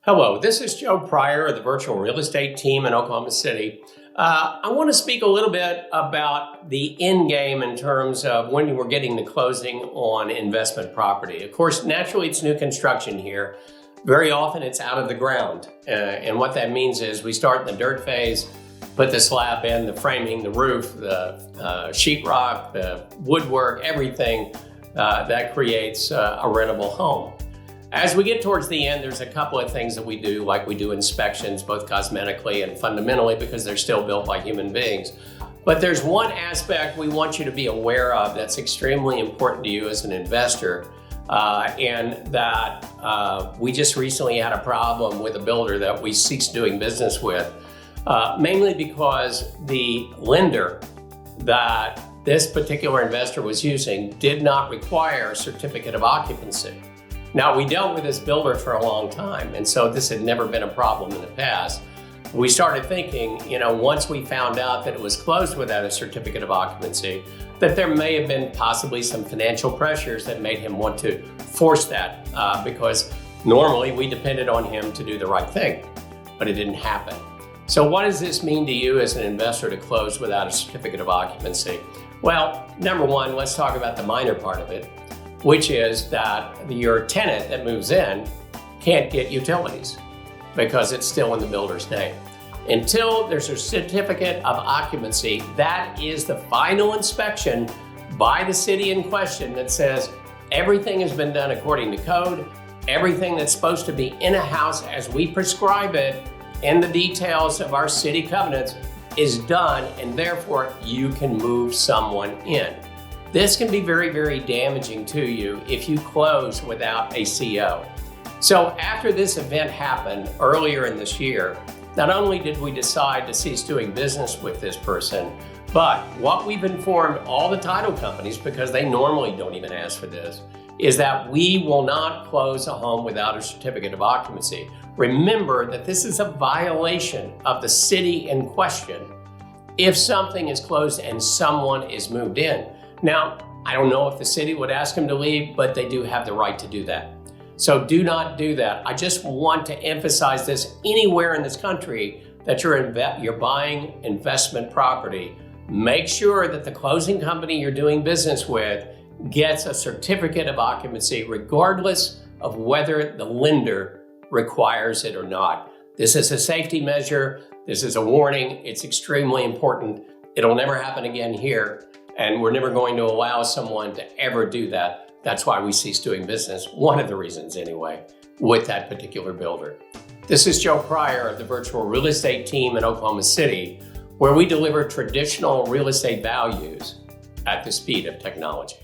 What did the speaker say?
Hello, this is Joe Pryor of the virtual real estate team in Oklahoma City. I want to speak a little bit about the end game in terms of when we're getting to closing on investment property. Of course, naturally, it's new construction here. Very often it's out of the ground. And what that means is we start in the dirt phase, put the slab in, the framing, the roof, the sheetrock, the woodwork, everything that creates a rentable home. As we get towards the end, there's a couple of things that we do, like we do inspections, both cosmetically and fundamentally, because they're still built by human beings. But there's one aspect we want you to be aware of that's extremely important to you as an investor, and that we just recently had a problem with a builder that we ceased doing business with, mainly because the lender that this particular investor was using did not require a certificate of occupancy. Now, we dealt with this builder for a long time, and so this had never been a problem in the past. We started thinking, once we found out that it was closed without a certificate of occupancy, that there may have been possibly some financial pressures that made him want to force that, because normally we depended on him to do the right thing, but it didn't happen. So what does this mean to you as an investor to close without a certificate of occupancy? Well, number one, let's talk about the minor part of it, which is that your tenant that moves in can't get utilities because it's still in the builder's name. Until there's a certificate of occupancy, that is the final inspection by the city in question that says everything has been done according to code, everything that's supposed to be in a house as we prescribe it in the details of our city covenants is done, and therefore you can move someone in. This can be very, very damaging to you if you close without a CO. So after this event happened earlier in this year, not only did we decide to cease doing business with this person, but what we've informed all the title companies, because they normally don't even ask for this, is that we will not close a home without a certificate of occupancy. Remember that this is a violation of the city in question if something is closed and someone is moved in. Now, I don't know if the city would ask them to leave, but they do have the right to do that. So do not do that. I just want to emphasize this anywhere in this country that you're buying investment property. Make sure that the closing company you're doing business with gets a certificate of occupancy, regardless of whether the lender requires it or not. This is a safety measure. This is a warning. It's extremely important. It'll never happen again here. And we're never going to allow someone to ever do that. That's why we ceased doing business, one of the reasons anyway, with that particular builder. This is Joe Pryor of the virtual real estate team in Oklahoma City, where we deliver traditional real estate values at the speed of technology.